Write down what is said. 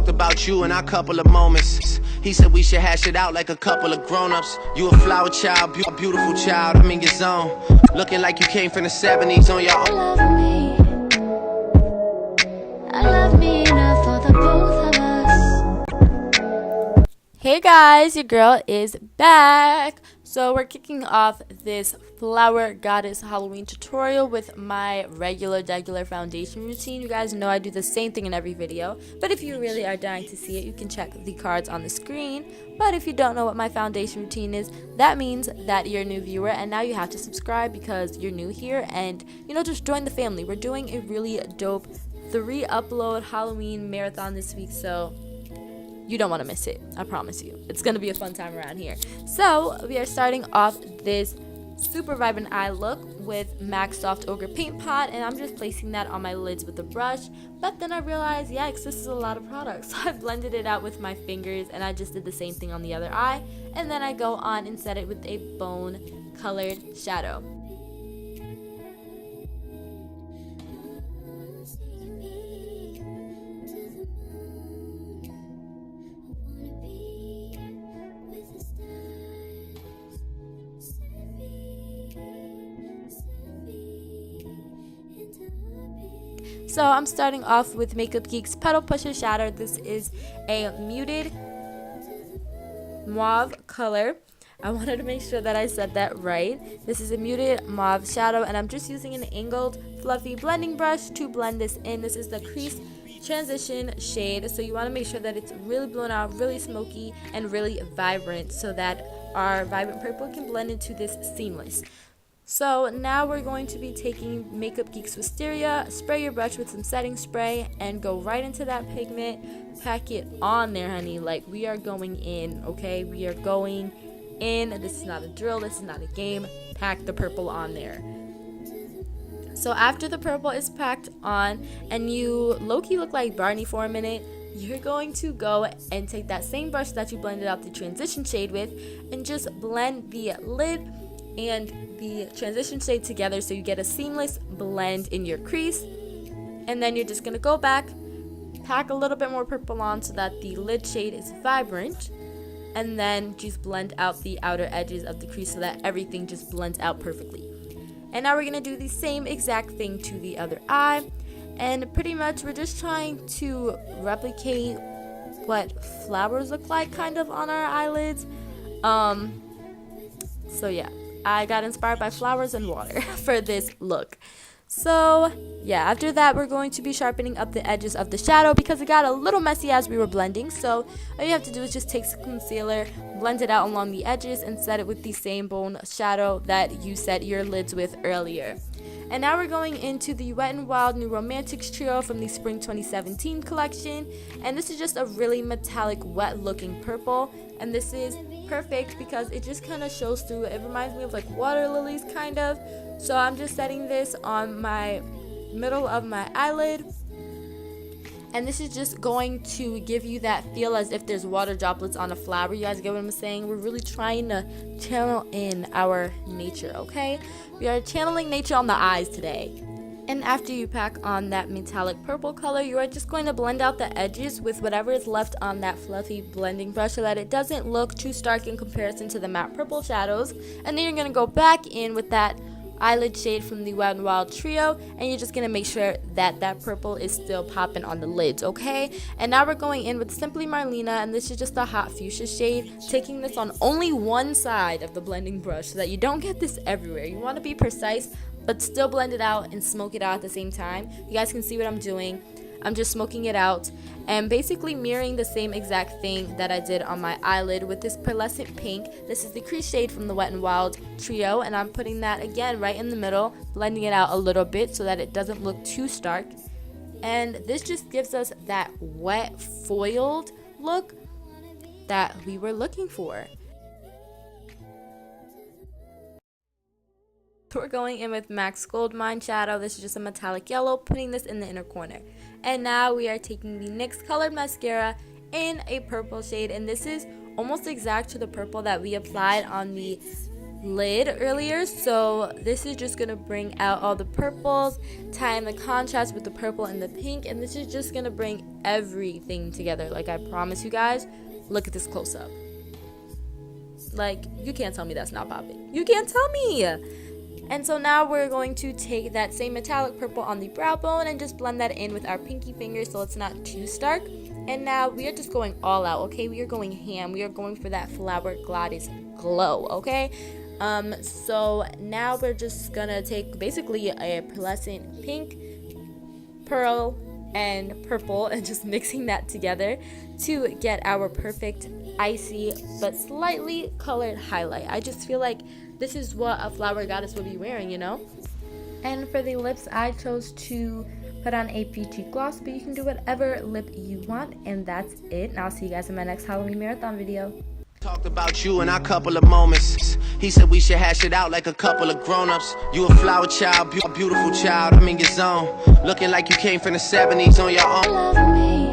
talked about you in our couple of moments. He said we should hash it out like a couple of grown-ups. You a flower child, beautiful child, I'm in your zone. Looking like you came from the 70s on your own. I love me enough for the both of us. Hey guys, your girl is back. So we're kicking off this flower goddess Halloween tutorial with my regular foundation routine. You guys know I do the same thing in every video, but if you really are dying to see it, you can check the cards on the screen. But if you don't know what my foundation routine is, that means that you're a new viewer and now you have to subscribe because you're new here, and just join the family. We're doing a really dope 3-upload Halloween marathon this week, so you don't want to miss it. I promise you. It's going to be a fun time around here. So we are starting off this super vibrant eye look with MAC Soft Ochre Paint Pot, and I'm just placing that on my lids with a brush. But then I realized, yikes, this is a lot of product. So I blended it out with my fingers, and I just did the same thing on the other eye. And then I go on and set it with a bone colored shadow. So I'm starting off with Makeup Geek's Petal Pusher Shadow. This is a muted mauve color. I wanted to make sure that I said that right. This is a muted mauve shadow, and I'm just using an angled fluffy blending brush to blend this in. This is the Crease Transition shade, so you want to make sure that it's really blown out, really smoky, and really vibrant so that our vibrant purple can blend into this seamless. So now we're going to be taking Makeup Geek's Wisteria, spray your brush with some setting spray, and go right into that pigment. Pack it on there, honey, like we are going in, okay? We are going in. This is not a drill, this is not a game. Pack the purple on there. So after the purple is packed on, and you low-key look like Barney for a minute, you're going to go and take that same brush that you blended out the transition shade with, and just blend the lid and the transition shade together so you get a seamless blend in your crease. And then you're just going to go back, pack a little bit more purple on so that the lid shade is vibrant, and then just blend out the outer edges of the crease so that everything just blends out perfectly. And now we're going to do the same exact thing to the other eye, and pretty much we're just trying to replicate what flowers look like kind of on our eyelids. So yeah, I got inspired by flowers and water for this look. So yeah, after that we're going to be sharpening up the edges of the shadow because it got a little messy as we were blending. So all you have to do is just take some concealer, blend it out along the edges, and set it with the same bone shadow that you set your lids with earlier. And now we're going into the Wet n Wild New Romantics trio from the Spring 2017 collection. And this is just a really metallic, wet looking purple. And this is perfect because it just kind of shows through. It reminds me of like water lilies kind of. So I'm just setting this on my middle of my eyelid. And this is just going to give you that feel as if there's water droplets on a flower. You guys get what I'm saying? We're really trying to channel in our nature, okay? We are channeling nature on the eyes today. And after you pack on that metallic purple color, you are just going to blend out the edges with whatever is left on that fluffy blending brush so that it doesn't look too stark in comparison to the matte purple shadows. And then you're going to go back in with that eyelid shade from the Wet n Wild trio, and you're just going to make sure that that purple is still popping on the lids, okay? And now we're going in with Simply Marlena, and this is just a hot fuchsia shade, taking this on only one side of the blending brush so that you don't get this everywhere. You want to be precise but still blend it out and smoke it out at the same time. You guys can see what I'm doing. I'm just smoking it out and basically mirroring the same exact thing that I did on my eyelid with this pearlescent pink. This is the crease shade from the Wet n Wild trio, and I'm putting that again right in the middle, blending it out a little bit so that it doesn't look too stark. And this just gives us that wet foiled look that we were looking for. We're going in with MAC's Goldmine shadow. This is just a metallic yellow, putting this in the inner corner. And now we are taking the NYX colored mascara in a purple shade, and this is almost exact to the purple that we applied on the lid earlier, so this is just gonna bring out all the purples, tie in the contrast with the purple and the pink, and this is just gonna bring everything together. Like, I promise you guys, look at this close up. Like, you can't tell me that's not popping. You can't tell me. And so now we're going to take that same metallic purple on the brow bone and just blend that in with our pinky finger so it's not too stark. And now we are just going all out, okay? We are going ham. We are going for that Flower Goddess glow, okay? So now we're just gonna take basically a pearlescent pink, pearl, and purple and just mixing that together to get our perfect icy but slightly colored highlight. I just feel like this is what a Flower Goddess would be wearing, you know? And for the lips, I chose to put on a peachy gloss, but you can do whatever lip you want, and that's it. And I'll see you guys in my next Halloween marathon video. Talked about you in our couple of moments. He said we should hash it out like a couple of grown-ups. You a flower child, beautiful child, I'm in your zone. Looking like you came from the 70s on your own. Love me.